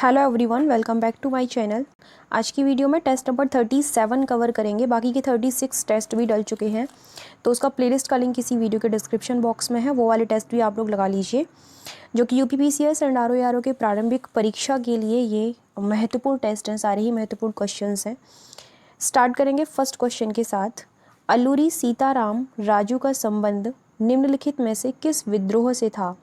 Hello everyone, welcome back to my channel. आज की video में टेस्ट नंबर 37 कवर करेंगे। बाकी के 36 टेस्ट भी डल चुके हैं, तो उसका प्लेलिस्ट का लिंक इसी वीडियो के डिस्क्रिप्शन बॉक्स में है। वो वाले टेस्ट भी आप लोग लगा लीजिए, जो कि यूपीपीसीएस एंड आरओ के प्रारंभिक परीक्षा के लिए ये महत्वपूर्ण टेस्ट हैं। सारे ही महत्वपूर्ण क्वेश्चन हैं। स्टार्ट करेंगे फर्स्ट क्वेश्चन के साथ। अल्लूरी सीताराम राजू का संबंध निम्नलिखित में से किस विद्रोह से था?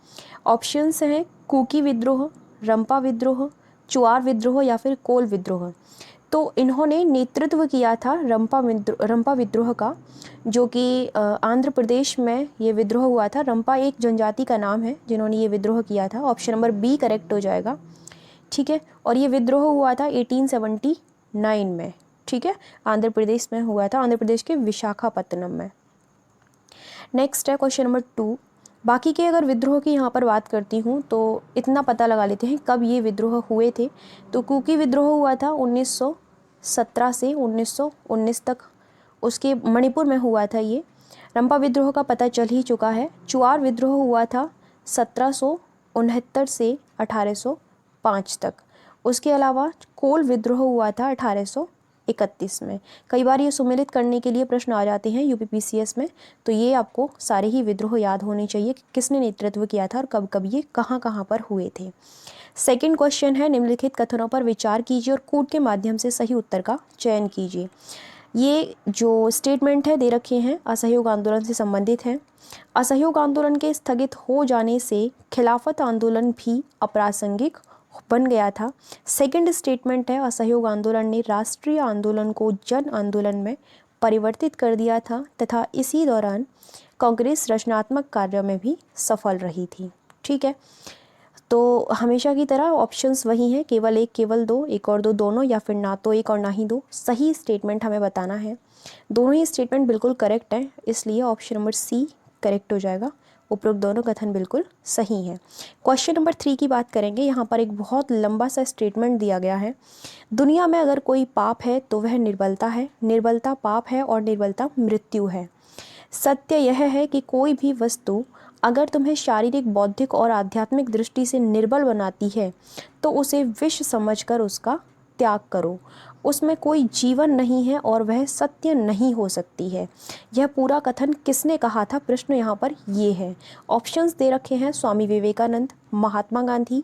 ऑप्शंस हैं कुकी विद्रोह, रंपा विद्रोह, चुआर विद्रोह या फिर कोल विद्रोह। तो इन्होंने नेतृत्व किया था रंपा विद्रोह का, जो कि आंध्र प्रदेश में ये विद्रोह हुआ था। रंपा एक जनजाति का नाम है जिन्होंने ये विद्रोह किया था। ऑप्शन नंबर बी करेक्ट हो जाएगा, ठीक है। और ये विद्रोह हुआ था 1879 में, ठीक है। आंध्र प्रदेश में हुआ था, आंध्र प्रदेश के विशाखापत्तनम में। नेक्स्ट है क्वेश्चन नंबर 2। बाकी के अगर विद्रोह की यहाँ पर बात करती हूँ तो इतना पता लगा लेते हैं कब ये विद्रोह हुए थे। तो कुकी विद्रोह हुआ था 1917 से 1919 तक, उसके मणिपुर में हुआ था ये। रंपा विद्रोह का पता चल ही चुका है। चुआर विद्रोह हुआ था 1769 से 1805 तक। उसके अलावा कोल विद्रोह हुआ था 1831 में। कई बार ये सुमेलित करने के लिए प्रश्न आ जाते हैं यूपीपीसीएस में, तो ये आपको सारे ही विद्रोह याद होने चाहिए कि किसने नेतृत्व किया था और कब कब ये कहाँ कहाँ पर हुए थे। सेकंड क्वेश्चन है, निम्नलिखित कथनों पर विचार कीजिए और कूट के माध्यम से सही उत्तर का चयन कीजिए। ये जो स्टेटमेंट है दे रखे हैं असहयोग आंदोलन से संबंधित है। असहयोग आंदोलन के स्थगित हो जाने से खिलाफत आंदोलन भी अप्रासंगिक बन गया था। सेकंड स्टेटमेंट है असहयोग आंदोलन ने राष्ट्रीय आंदोलन को जन आंदोलन में परिवर्तित कर दिया था तथा इसी दौरान कांग्रेस रचनात्मक कार्य में भी सफल रही थी, ठीक है। तो हमेशा की तरह ऑप्शंस वही हैं, केवल एक, केवल दो, एक और दो, दोनों, या फिर ना तो एक और ना ही दो। सही स्टेटमेंट हमें बताना है। दोनों ही स्टेटमेंट बिल्कुल करेक्ट हैं, इसलिए ऑप्शन नंबर सी करेक्ट हो जाएगा। उपरोक्त दोनों कथन बिल्कुल सही हैं। क्वेश्चन नंबर 3 की बात करेंगे। यहाँ पर एक बहुत लंबा सा स्टेटमेंट दिया गया है। दुनिया में अगर कोई पाप है तो वह निर्बलता है, निर्बलता पाप है और निर्बलता मृत्यु है। सत्य यह है कि कोई भी वस्तु अगर तुम्हें शारीरिक, बौद्धिक और आध्यात्मिक दृष्टि से निर्बल बनाती है तो उसे विष समझकर उसका त्याग करो। उसमें कोई जीवन नहीं है और वह सत्य नहीं हो सकती है। यह पूरा कथन किसने कहा था? प्रश्न यहाँ पर ये है। ऑप्शंस दे रखे हैं स्वामी विवेकानंद, महात्मा गांधी,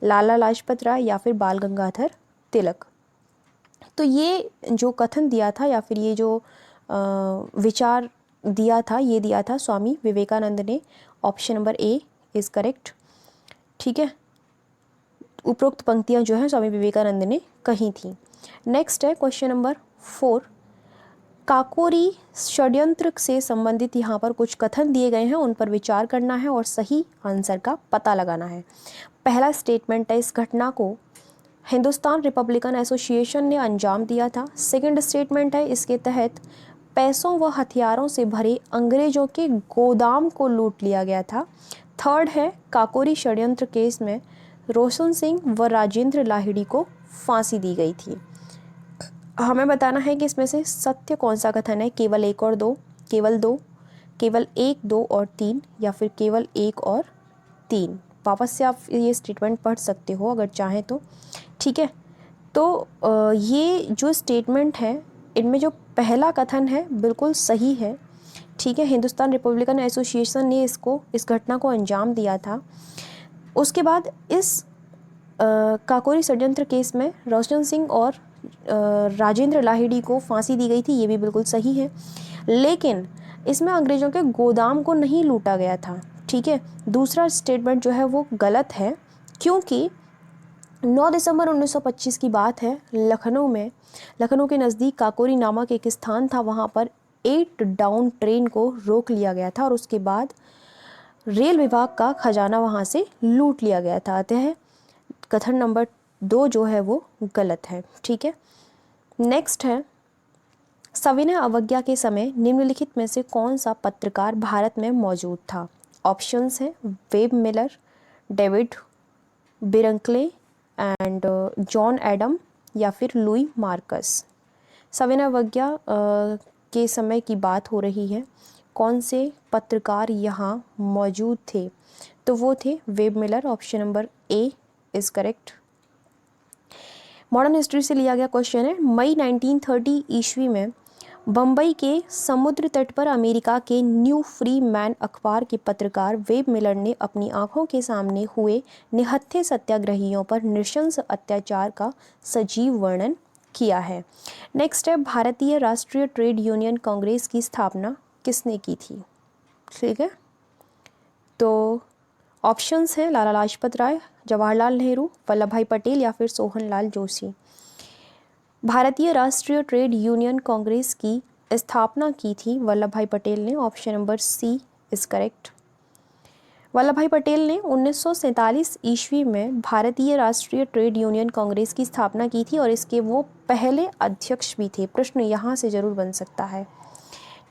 लाला लाजपत राय या फिर बाल गंगाधर तिलक। तो ये जो कथन दिया था या फिर ये जो विचार दिया था, ये दिया था स्वामी विवेकानंद ने। Option number A is correct, ठीक है। उपरोक्त पंक्तियां जो हैं स्वामी विवेकानंद ने कही थी। नेक्स्ट है क्वेश्चन नंबर 4। काकोरी षड्यंत्र से संबंधित यहाँ पर कुछ कथन दिए गए हैं, उन पर विचार करना है और सही आंसर का पता लगाना है। पहला स्टेटमेंट है, इस घटना को हिंदुस्तान रिपब्लिकन एसोसिएशन ने अंजाम दिया था। सेकंड स्टेटमेंट है, इसके तहत पैसों व हथियारों से भरे अंग्रेजों के गोदाम को लूट लिया गया था। थर्ड है, काकोरी षड्यंत्र केस में रोशन सिंह व राजेंद्र लाहिड़ी को फांसी दी गई थी। हमें बताना है कि इसमें से सत्य कौन सा कथन है। केवल एक और दो, केवल दो, केवल एक, दो और तीन, या फिर केवल एक और तीन। वापस से आप ये स्टेटमेंट पढ़ सकते हो अगर चाहें तो, ठीक है। तो ये जो स्टेटमेंट है इनमें जो पहला कथन है बिल्कुल सही है, ठीक है। हिंदुस्तान रिपब्लिकन एसोसिएशन ने इस घटना को अंजाम दिया था। उसके बाद इस काकोरी षड्यंत्र केस में रोशन सिंह और राजेंद्र लाहिड़ी को फांसी दी गई थी, ये भी बिल्कुल सही है। लेकिन इसमें अंग्रेजों के गोदाम को नहीं लूटा गया था, ठीक है। दूसरा स्टेटमेंट जो है वो गलत है, क्योंकि 9 दिसंबर 1925 की बात है। लखनऊ के नज़दीक काकोरी नामक एक स्थान था, वहाँ पर 8 डाउन ट्रेन को रोक लिया गया था और उसके बाद रेल विभाग का खजाना वहाँ से लूट लिया गया था। अतः कथन नंबर 2 जो है वो गलत है, ठीक है। नेक्स्ट है, सविनय अवज्ञा के समय निम्नलिखित में से कौन सा पत्रकार भारत में मौजूद था? ऑप्शंस हैं Webb Miller, David Brinkley and John Adam या फिर लुई मार्कस। सविनय अवज्ञा के समय की बात हो रही है। कौन से पत्रकार यहाँ मौजूद थे? तो वो थे web Miller. Option number A is correct. Modern history से लिया गया क्वेश्चन है, मई 1930 ईस्वी में बम्बई के समुद्र तट पर अमेरिका के न्यू फ्री मैन अखबार के पत्रकार वेब मिलर ने अपनी आंखों के सामने हुए निहत्थे सत्याग्रहियों पर नृशंस अत्याचार का सजीव वर्णन किया है। नेक्स्ट है, भारतीय राष्ट्रीय ट्रेड यूनियन कांग्रेस की स्थापना किसने की थी? ठीक है, तो ऑप्शंस हैं लाला लाजपत राय, जवाहरलाल नेहरू, वल्लभ भाई पटेल या फिर सोहनलाल जोशी। भारतीय राष्ट्रीय ट्रेड यूनियन कांग्रेस की स्थापना की थी वल्लभ भाई पटेल ने। Option number C is correct. Vallabhbhai Patel ने 1947 ईस्वी में भारतीय राष्ट्रीय ट्रेड यूनियन कांग्रेस की स्थापना की थी और इसके वो पहले अध्यक्ष भी थे। प्रश्न यहाँ से जरूर बन सकता है।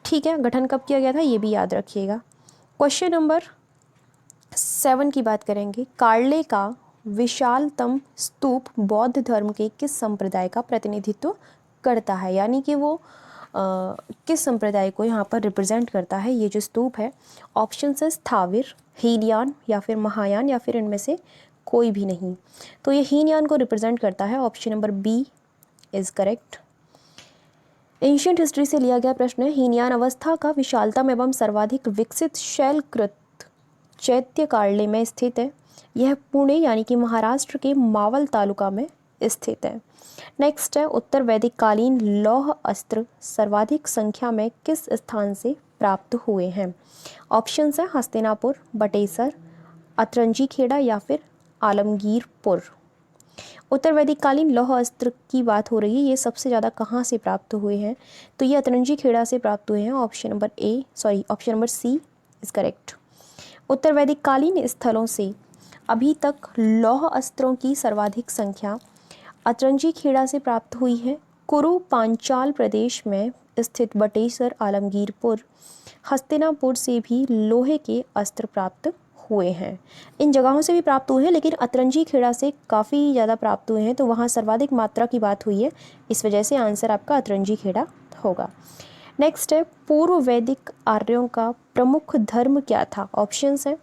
ठीक है, गठन कब किया गया था ये भी याद रखिएगा। क्वेश्चन नंबर 7 की बात करेंगे। कार्ले का विशालतम स्तूप बौद्ध धर्म के किस संप्रदाय का प्रतिनिधित्व करता है, यानी कि वो किस संप्रदाय को यहाँ पर रिप्रेजेंट करता है ये जो स्तूप है? ऑप्शन है स्थाविर, हीनयान या फिर महायान या फिर इनमें से कोई भी नहीं। तो ये हीनयान को रिप्रेजेंट करता है। Option number B is correct. Ancient history से लिया गया प्रश्न है, हीनयान अवस्था का विशालतम एवं सर्वाधिक विकसित शैलकृत चैत्य कार्ले में स्थित है। यह पुणे यानी कि महाराष्ट्र के मावल तालुका में स्थित है। नेक्स्ट है, उत्तर वैदिक कालीन लौह अस्त्र सर्वाधिक संख्या में किस स्थान से प्राप्त हुए हैं? ऑप्शंस है हस्तिनापुर, बटेसर, अतरंजी खेड़ा या फिर आलमगीरपुर। उत्तर वैदिक कालीन लौह अस्त्र की बात हो रही है, ये सबसे ज़्यादा कहाँ से प्राप्त हुए हैं? तो ये अतरंजी खेड़ा से प्राप्त हुए हैं। Option number C is correct. उत्तर वैदिक कालीन स्थलों से अभी तक लौह अस्त्रों की सर्वाधिक संख्या अतरंजी खेड़ा से प्राप्त हुई है। कुरु पांचाल प्रदेश में स्थित बटेसर, आलमगीरपुर, हस्तिनापुर से भी लोहे के अस्त्र प्राप्त हुए हैं। इन जगहों से भी प्राप्त हुए हैं, लेकिन अतरंजी खेड़ा से काफ़ी ज़्यादा प्राप्त हुए हैं, तो वहाँ सर्वाधिक मात्रा की बात हुई है। इस वजह से आंसर आपका अतरंजी खेड़ा होगा। नेक्स्ट है, पूर्व वैदिक आर्यों का प्रमुख धर्म क्या था? ऑप्शंस है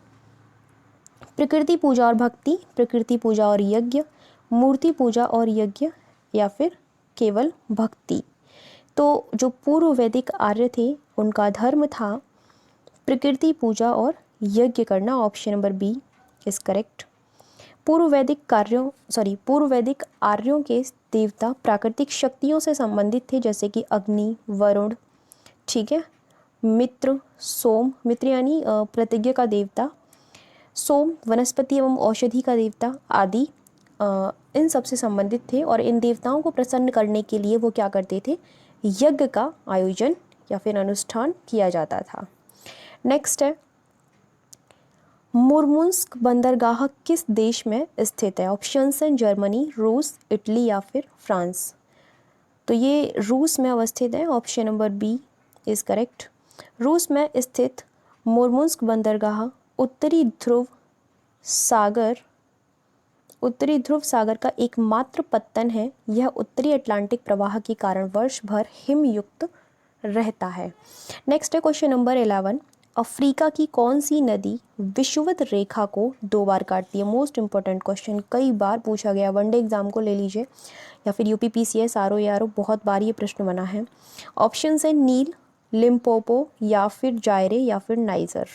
प्रकृति पूजा और भक्ति, प्रकृति पूजा और यज्ञ, मूर्ति पूजा और यज्ञ या फिर केवल भक्ति। तो जो पूर्व वैदिक आर्य थे उनका धर्म था प्रकृति पूजा और यज्ञ करना। Option number B is correct. पूर्व वैदिक आर्यों के देवता प्राकृतिक शक्तियों से संबंधित थे, जैसे कि अग्नि, वरुण, ठीक है, मित्र, सोम, मित्र यानी प्रतिज्ञा का देवता, सोम वनस्पति एवं औषधि का देवता आदि इन सब से संबंधित थे। और इन देवताओं को प्रसन्न करने के लिए वो क्या करते थे? यज्ञ का आयोजन या फिर अनुष्ठान किया जाता था। नेक्स्ट है, मुर्मुंस्क बंदरगाह किस देश में स्थित है? ऑप्शंस हैं जर्मनी, रूस, इटली या फिर फ्रांस। तो ये रूस में अवस्थित है। Option number B is correct. रूस में स्थित मुर्मुंस्क बंदरगाह उत्तरी ध्रुव सागर का एकमात्र पत्तन है। यह उत्तरी अटलांटिक प्रवाह के कारण वर्ष भर हिमयुक्त रहता है। नेक्स्ट है क्वेश्चन नंबर 11, अफ्रीका की कौन सी नदी विषुवत रेखा को 2 बार काटती है? मोस्ट इंपॉर्टेंट क्वेश्चन, कई बार पूछा गया, वनडे एग्जाम को ले लीजिए या फिर यूपीपीसीएस, आरओ बहुत बार ये प्रश्न बना है। ऑप्शन है नील, लिम्पोपो या फिर जायरे या फिर नाइजर।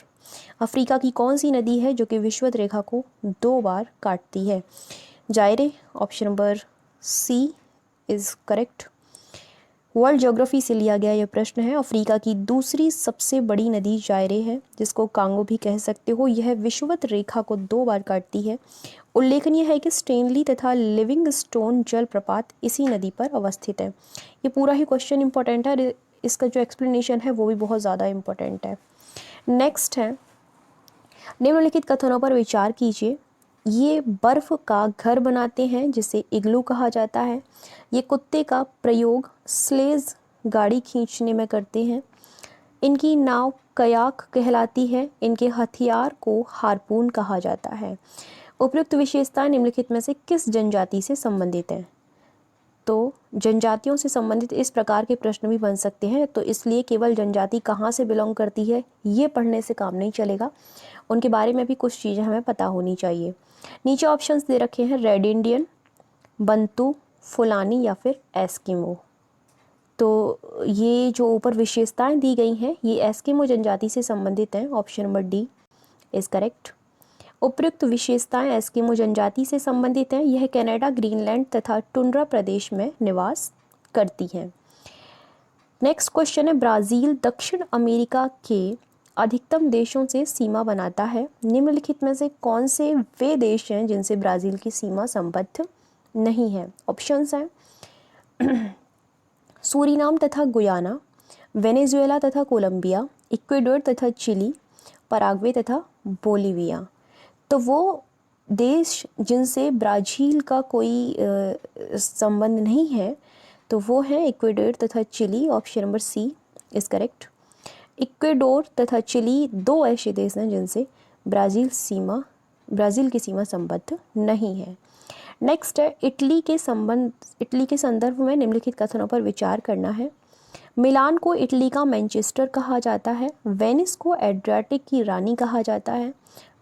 अफ्रीका की कौन सी नदी है जो कि विषुवत रेखा को 2 बार काटती है? Zaire. Option number C is correct. World geography से लिया गया यह प्रश्न है। अफ्रीका की दूसरी सबसे बड़ी नदी जायरे है, जिसको कांगो भी कह सकते हो। यह विषुवत रेखा को 2 बार काटती है। उल्लेखनीय है कि स्टेनली तथा लिविंगस्टोन जलप्रपात इसी नदी पर अवस्थित है। ये पूरा ही क्वेश्चन इंपॉर्टेंट है, इसका जो एक्सप्लेनेशन है वो भी बहुत ज़्यादा इंपॉर्टेंट है। नेक्स्ट है, निम्नलिखित कथनों पर विचार कीजिए। ये बर्फ़ का घर बनाते हैं जिसे इग्लू कहा जाता है। ये कुत्ते का प्रयोग स्लेज गाड़ी खींचने में करते हैं। इनकी नाव कयाक कहलाती है। इनके हथियार को हारपून कहा जाता है। उपयुक्त विशेषताएं निम्नलिखित में से किस जनजाति से संबंधित है? तो जनजातियों से संबंधित इस प्रकार के प्रश्न भी बन सकते हैं, तो इसलिए केवल जनजाति कहाँ से बिलोंग करती है ये पढ़ने से काम नहीं चलेगा, उनके बारे में भी कुछ चीज़ें हमें पता होनी चाहिए। नीचे ऑप्शंस दे रखे हैं, रेड इंडियन, बंतू, फुलानी या फिर एस्किमो। तो ये जो ऊपर विशेषताएं दी गई हैं ये एस्किमो जनजाति से संबंधित हैं। Option number D is correct. उपयुक्त विशेषताएं एस्किमो जनजाति से संबंधित हैं। यह कनाडा, ग्रीनलैंड तथा टुंड्रा प्रदेश में निवास करती हैं। नेक्स्ट क्वेश्चन है, ब्राज़ील दक्षिण अमेरिका के अधिकतम देशों से सीमा बनाता है। निम्नलिखित में से कौन से वे देश हैं जिनसे ब्राज़ील की सीमा संबद्ध नहीं है? ऑप्शंस हैं सूरीनाम तथा गुयाना, वेनेजुएला तथा कोलंबिया, इक्वेडोर तथा चिली, पराग्वे तथा बोलीविया। तो वो देश जिनसे ब्राज़ील का कोई संबंध नहीं है तो वो है इक्वेडोर तथा Chile. Option number C is correct. Ecuador तथा चिली दो ऐसे देश हैं जिनसे ब्राज़ील की सीमा संबद्ध नहीं है। नेक्स्ट है, इटली के संदर्भ में निम्नलिखित कथनों पर विचार करना है। मिलान को इटली का मैनचेस्टर कहा जाता है। वेनिस को एड्रियाटिक की रानी कहा जाता है।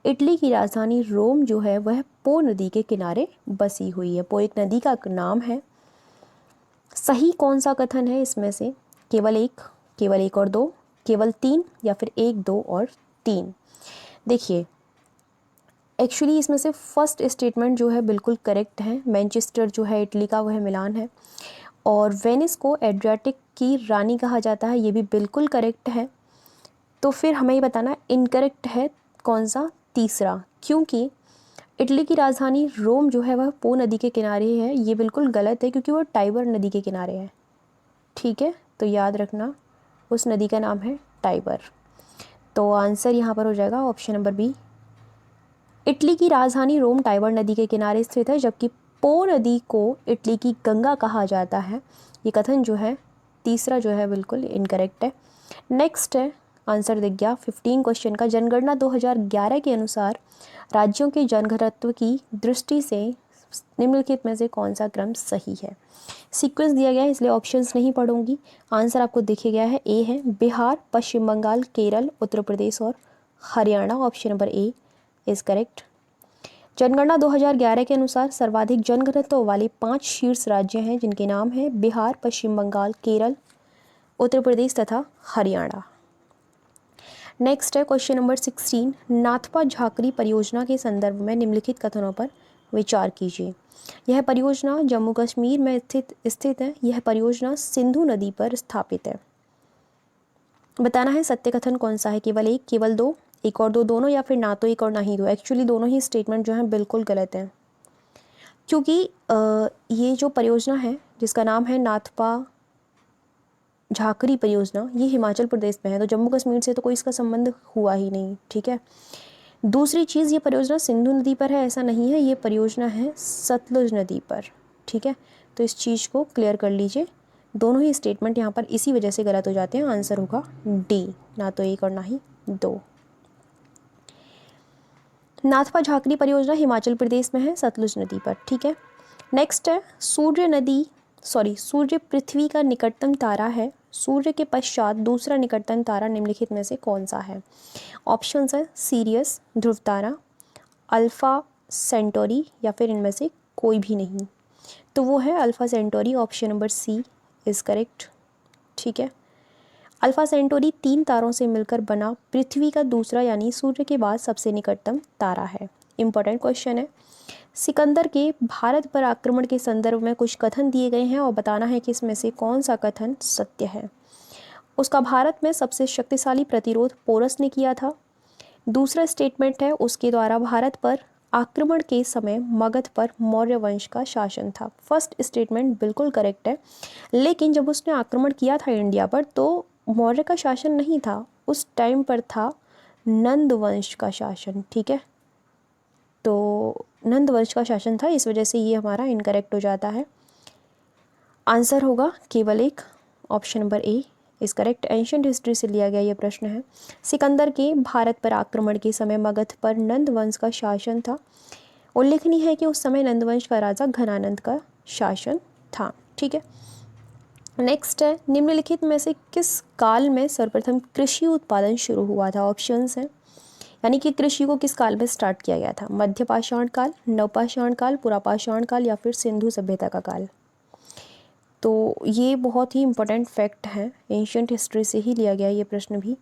इटली की राजधानी रोम जो है वह पो नदी के किनारे बसी हुई है। पो एक नदी का नाम है। सही कौन सा कथन है इसमें से? केवल एक और दो, केवल तीन, या फिर एक, दो और तीन? देखिए, एक्चुअली इसमें से फर्स्ट स्टेटमेंट जो है बिल्कुल करेक्ट है। मैनचेस्टर जो है इटली का वह मिलान है, और वेनिस को एड्रियाटिक की रानी कहा जाता है, ये भी बिल्कुल करेक्ट है। तो फिर हमें ये बताना इनकरेक्ट है कौन सा? तीसरा, क्योंकि इटली की राजधानी रोम जो है वह पो नदी के किनारे है। ये बिल्कुल गलत है क्योंकि वो टाइबर नदी के किनारे है। ठीक है, तो याद रखना उस नदी का नाम है टाइबर। तो आंसर यहाँ पर हो जाएगा ऑप्शन नंबर बी। इटली की राजधानी रोम टाइबर नदी के किनारे स्थित है, जबकि पो नदी को इटली की गंगा कहा जाता है। ये कथन जो है तीसरा जो है बिल्कुल इनकरेक्ट है। नेक्स्ट है, आंसर दिख गया 15 क्वेश्चन का। जनगणना 2011 के अनुसार राज्यों के जनघनत्व की दृष्टि से निम्नलिखित में से कौन सा क्रम सही है? सीक्वेंस दिया गया है इसलिए ऑप्शंस नहीं पढ़ूंगी। आंसर आपको दिखे गया है, ए है बिहार, पश्चिम बंगाल, केरल, उत्तर प्रदेश और Haryana. Option number A is correct. जनगणना 2011 के अनुसार सर्वाधिक जनघनत्व वाले 5 शीर्ष राज्य हैं जिनके नाम हैं बिहार, पश्चिम बंगाल, केरल, उत्तर प्रदेश तथा हरियाणा। नेक्स्ट है क्वेश्चन नंबर 16, नाथपा झाकरी परियोजना के संदर्भ में निम्नलिखित कथनों पर विचार कीजिए। यह परियोजना जम्मू कश्मीर में स्थित है। यह परियोजना सिंधु नदी पर स्थापित है। बताना है सत्य कथन कौन सा है? केवल एक, केवल दो, एक और दो, दोनों, या फिर ना तो एक और ना ही दो? एक्चुअली दोनों ही स्टेटमेंट जो हैं बिल्कुल गलत हैं, क्योंकि ये जो परियोजना है जिसका नाम है नाथपा झाकरी परियोजना, ये हिमाचल प्रदेश में है, तो जम्मू कश्मीर से तो कोई इसका संबंध हुआ ही नहीं। ठीक है। दूसरी चीज़, ये परियोजना सिंधु नदी पर है ऐसा नहीं है, ये परियोजना है सतलुज नदी पर। ठीक है, तो इस चीज़ को क्लियर कर लीजिए। दोनों ही स्टेटमेंट यहाँ पर इसी वजह से गलत हो जाते हैं। आंसर होगा डी, ना तो एक और ना ही दो। नाथपा झाकरी परियोजना हिमाचल प्रदेश में है सतलुज नदी पर। ठीक है। नेक्स्ट है, सूर्य पृथ्वी का निकटतम तारा है। सूर्य के पश्चात दूसरा निकटतम तारा निम्नलिखित में से कौन सा है? ऑप्शंस है सीरियस, ध्रुव तारा, अल्फा सेंटोरी, या फिर इनमें से कोई भी नहीं। तो वो है Alpha Centauri. Option number C is correct. ठीक है। अल्फा सेंटोरी 3 तारों से मिलकर बना पृथ्वी का दूसरा यानी सूर्य के बाद सबसे निकटतम तारा है। इंपॉर्टेंट क्वेश्चन है। सिकंदर के भारत पर आक्रमण के संदर्भ में कुछ कथन दिए गए हैं और बताना है कि इसमें से कौन सा कथन सत्य है। उसका भारत में सबसे शक्तिशाली प्रतिरोध पोरस ने किया था। दूसरा स्टेटमेंट है, उसके द्वारा भारत पर आक्रमण के समय मगध पर मौर्य वंश का शासन था। फर्स्ट स्टेटमेंट बिल्कुल करेक्ट है, लेकिन जब उसने आक्रमण किया था इंडिया पर तो मौर्य का शासन नहीं था, उस टाइम पर था नंद वंश का शासन। ठीक है, तो नंद वंश का शासन था, इस वजह से ये हमारा इनकरेक्ट हो जाता है। आंसर होगा केवल एक, ऑप्शन नंबर ए इस करेक्ट। एंशिएंट हिस्ट्री से लिया गया ये प्रश्न है। सिकंदर के भारत पर आक्रमण के समय मगध पर नंद वंश का शासन था। उल्लेखनीय है कि उस समय नंद वंश का राजा घनानंद का शासन था। ठीक है। नेक्स्ट है, निम्नलिखित में से किस काल में सर्वप्रथम कृषि उत्पादन शुरू हुआ था? ऑप्शंस हैं, यानी कि कृषि को किस काल में स्टार्ट किया गया था? मध्यपाषाण काल, नवपाषाण काल, पुरापाषाण काल, या फिर सिंधु सभ्यता का काल? तो ये बहुत ही इम्पोर्टेंट फैक्ट है, एंशियंट हिस्ट्री से ही लिया गया ये प्रश्न भी।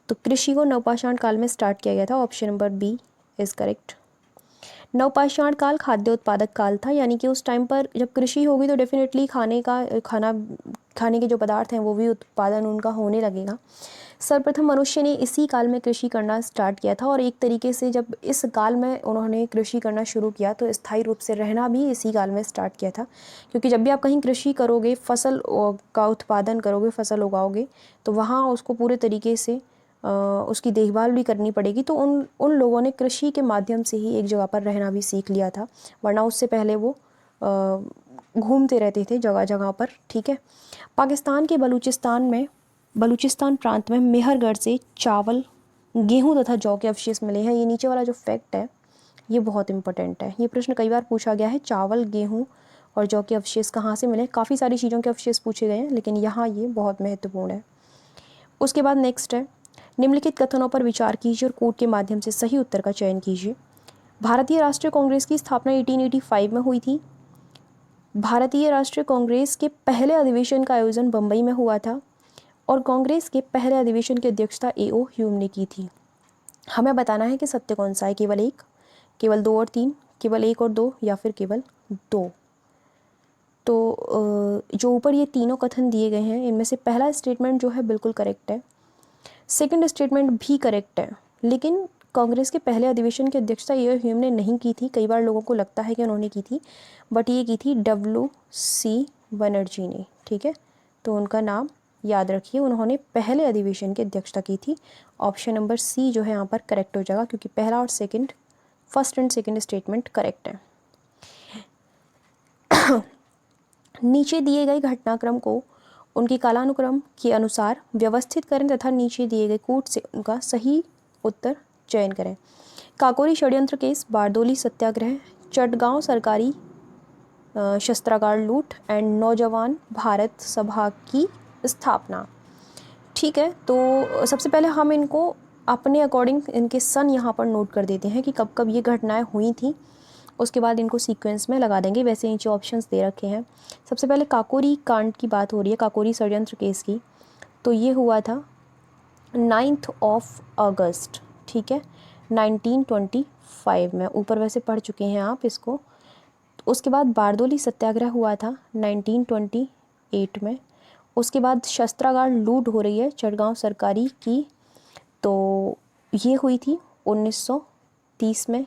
तो कृषि को नवपाषाण काल में स्टार्ट किया गया था, option number B is correct. नवपाषाण काल खाद्य उत्पादक काल था, यानी कि उस टाइम पर जब कृषि होगी तो डेफिनेटली खाने के जो पदार्थ हैं वो भी उत्पादन उनका होने लगेगा। सर्वप्रथम मनुष्य ने इसी काल में कृषि करना स्टार्ट किया था, और एक तरीके से जब इस काल में उन्होंने कृषि करना शुरू किया तो स्थायी रूप से रहना भी इसी काल में स्टार्ट किया था। क्योंकि जब भी आप कहीं कृषि करोगे, फसल का उत्पादन करोगे, फसल उगाओगे, तो वहाँ उसको पूरे तरीके से उसकी देखभाल भी करनी पड़ेगी। तो उन लोगों ने कृषि के माध्यम से ही एक जगह पर रहना भी सीख लिया था, वरना उससे पहले वो घूमते रहते थे जगह जगह पर। ठीक है। पाकिस्तान के बलूचिस्तान प्रांत में मेहरगढ़ से चावल, गेहूं तथा जौ के अवशेष मिले हैं। ये नीचे वाला जो फैक्ट है ये बहुत इंपॉर्टेंट है, ये प्रश्न कई बार पूछा गया है। चावल, गेहूं और जौ के अवशेष कहाँ से मिले? काफ़ी सारी चीज़ों के अवशेष पूछे गए हैं, लेकिन यहाँ ये बहुत महत्वपूर्ण है। उसके बाद नेक्स्ट है, निम्नलिखित कथनों पर विचार कीजिए और कोड के माध्यम से सही उत्तर का चयन कीजिए। भारतीय राष्ट्रीय कांग्रेस की स्थापना 1885 में हुई थी। भारतीय राष्ट्रीय कांग्रेस के पहले अधिवेशन का आयोजन बम्बई में हुआ था, और कांग्रेस के पहले अधिवेशन की अध्यक्षता A.O. ह्यूम ने की थी। हमें बताना है कि सत्य कौन सा है, केवल एक, केवल दो और तीन, केवल एक और दो, या फिर केवल दो। तो जो ऊपर ये तीनों कथन दिए गए हैं, इनमें से पहला स्टेटमेंट जो है बिल्कुल करेक्ट है, सेकंड स्टेटमेंट भी करेक्ट है, लेकिन कांग्रेस के पहले अधिवेशन की अध्यक्षता A.O. ह्यूम ने नहीं की थी। कई बार लोगों को लगता है कि उन्होंने की थी, बट ये की थी W.C. बनर्जी ने। ठीक है, तो उनका नाम याद रखिए, उन्होंने पहले अधिवेशन की अध्यक्षता की थी। ऑप्शन नंबर सी जो है यहाँ पर करेक्ट हो जाएगा, क्योंकि पहला और second, first and second statement correct है। नीचे दिए गए घटनाक्रम को उनकी कालानुक्रम के अनुसार व्यवस्थित करें तथा नीचे दिए गए कोड से उनका सही उत्तर चयन करें। काकोरी षड्यंत्र केस, बारदोली सत्याग्रह, चटगांव सरकारी शस्त्रागार लूट एंड नौजवान भारत सभा की स्थापना। ठीक है, तो सबसे पहले हम इनको अपने अकॉर्डिंग इनके सन यहाँ पर नोट कर देते हैं कि कब कब ये घटनाएं हुई थी, उसके बाद इनको सीक्वेंस में लगा देंगे। वैसे नीचे ऑप्शंस दे रखे हैं। सबसे पहले काकोरी कांड की बात हो रही है, काकोरी षड्यंत्र केस की, तो ये हुआ था 9 अगस्त, ठीक है, 1925 में। ऊपर वैसे पढ़ चुके हैं आप इसको। उसके बाद बारदोली सत्याग्रह हुआ था 1928 में। उसके बाद शस्त्रागार लूट हो रही है चटगांव सरकारी की, तो ये हुई थी 1930 में।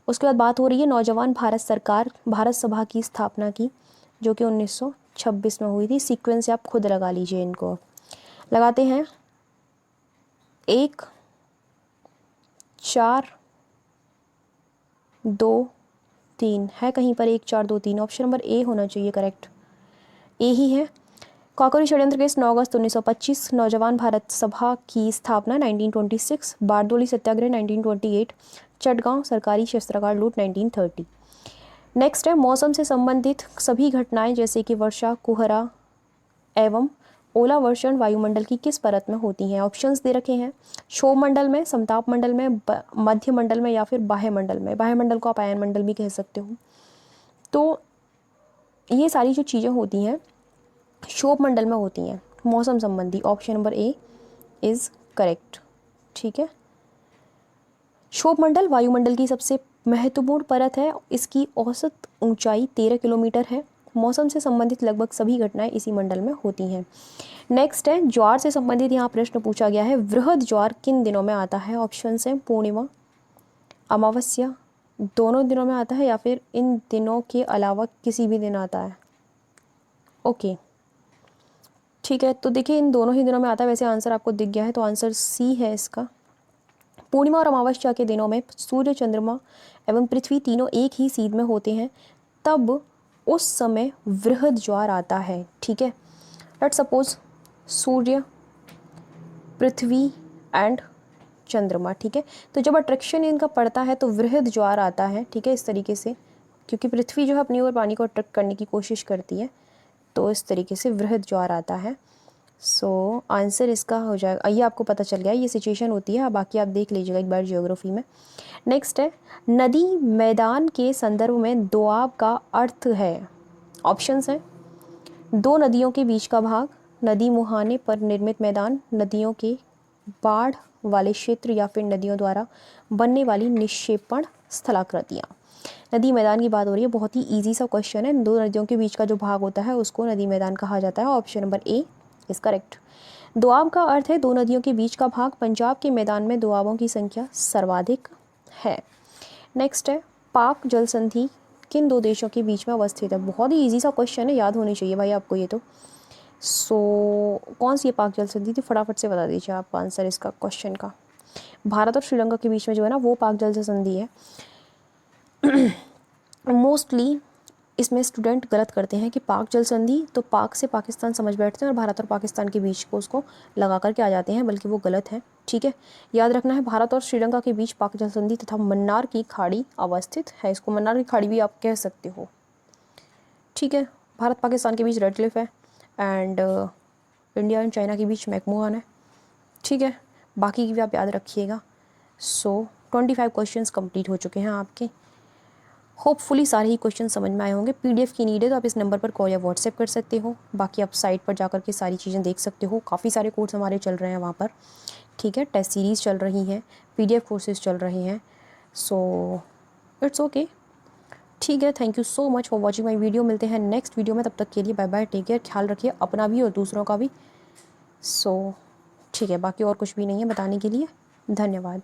उसके बाद बात हो रही है नौजवान भारत सभा की स्थापना की, जो कि 1926 में हुई थी। सीक्वेंस आप खुद लगा लीजिए, इनको लगाते हैं 1 4 2 3 है कहीं पर 1 4 2 3, ऑप्शन नंबर ए होना चाहिए करेक्ट, ए ही है। काकोरी षड्यंत्र केस 9 अगस्त 1925, नौजवान भारत सभा की स्थापना 1926, बारदोली सत्याग्रह 1928, चटगांव सरकारी शस्त्रागार लूट 1930। नेक्स्ट है, मौसम से संबंधित सभी घटनाएं जैसे कि वर्षा, कोहरा एवं ओला वर्षण वायुमंडल की किस परत में होती हैं? ऑप्शंस दे रखे हैं, क्षोभ मंडल में, समताप मंडल में, मध्य मंडल में, या फिर बाह्य मंडल में। बाह्य मंडल को आप आयन मंडल भी कह सकते हो। तो ये सारी जो चीज़ें होती हैं क्षोभ मंडल में होती हैं मौसम संबंधी। Option number A is correct. ठीक है, क्षोभ मंडल वायुमंडल की सबसे महत्वपूर्ण परत है, इसकी औसत ऊंचाई 13 किलोमीटर है। मौसम से संबंधित लगभग सभी घटनाएं इसी मंडल में होती हैं। नेक्स्ट है, ज्वार से संबंधित यहाँ प्रश्न पूछा गया है, वृहद ज्वार किन दिनों में आता है? ऑप्शन है पूर्णिमा, अमावस्या, दोनों दिनों में आता है, या फिर इन दिनों के अलावा किसी भी दिन आता है। ओके ठीक है, तो देखिए इन दोनों ही दिनों में आता है। वैसे आंसर आपको दिख गया है, तो आंसर सी है इसका। पूर्णिमा और अमावस्या के दिनों में सूर्य, चंद्रमा एवं पृथ्वी तीनों एक ही सीध में होते हैं, तब उस समय वृहद ज्वार आता है। ठीक है, let's suppose Surya, Prithvi and चंद्रमा। ठीक है, तो जब अट्रैक्शन इनका पड़ता है तो वृहद ज्वार आता है। ठीक है, इस तरीके से, क्योंकि पृथ्वी जो है अपनी ओर पानी को अट्रैक्ट करने की कोशिश करती है, तो इस तरीके से वृहद ज्वार आता है। सो आंसर इसका हो जाएगा, ये आपको पता चल गया, ये सिचुएशन होती है। बाकी आप देख लीजिएगा एक बार ज्योग्राफी में। नेक्स्ट है, नदी मैदान के संदर्भ में दोआब का अर्थ है। ऑप्शंस हैं, दो नदियों के बीच का भाग, नदी मुहाने पर निर्मित मैदान, नदियों के बाढ़ वाले क्षेत्र या फिर नदियों द्वारा बनने वाली निक्षेपण स्थलाकृतियाँ। नदी मैदान की बात हो रही है, बहुत ही इजी सा क्वेश्चन है। दो नदियों के बीच का जो भाग होता है उसको नदी मैदान कहा जाता है। Option number A is correct. Doab का अर्थ है दो नदियों के बीच का भाग। पंजाब के मैदान में दोआबों की संख्या सर्वाधिक है। नेक्स्ट है, पाक जल संधि किन दो देशों के बीच में अवस्थित है। बहुत ही इजी सा क्वेश्चन है, याद होनी चाहिए भाई आपको ये तो। कौन सी पाक जल संधि थी, फटाफट से बता दीजिए आप आंसर इसका क्वेश्चन का। भारत और श्रीलंका के बीच में जो है ना वो पाक जल संधि है। मोस्टली इसमें स्टूडेंट गलत करते हैं कि पाक जल संधि, तो पाक से पाकिस्तान समझ बैठते हैं और भारत और पाकिस्तान के बीच को उसको लगा करके आ जाते हैं, बल्कि वो गलत है। ठीक है, याद रखना है भारत और श्रीलंका के बीच पाक जल संधि तथा मन्नार की खाड़ी अवस्थित है। इसको मन्नार की खाड़ी भी आप कह सकते हो। ठीक है, भारत पाकिस्तान के बीच रेड क्लिफ है एंड इंडिया एंड चाइना के बीच मैकमोहन है। ठीक है, बाकी की भी आप याद रखिएगा। 25 क्वेश्चंस कंप्लीट हो चुके हैं आपके। होपफुली सारे ही क्वेश्चन समझ में आए होंगे। पीडीएफ की नीड है तो आप इस नंबर पर कॉल या व्हाट्सएप कर सकते हो। बाकी आप साइट पर जाकर के सारी चीज़ें देख सकते हो। काफ़ी सारे कोर्स हमारे चल रहे हैं वहाँ पर। ठीक है, टेस्ट सीरीज़ चल रही हैं, पीडीएफ कोर्सेज चल रहे हैं। It's okay. ठीक है, thank you so much for watching my video. मिलते हैं नेक्स्ट वीडियो में, तब तक के लिए बाय बाय, टेक केयर, ख्याल रखिए अपना भी और दूसरों का भी। ठीक है, बाकी और कुछ भी नहीं है बताने के लिए। धन्यवाद।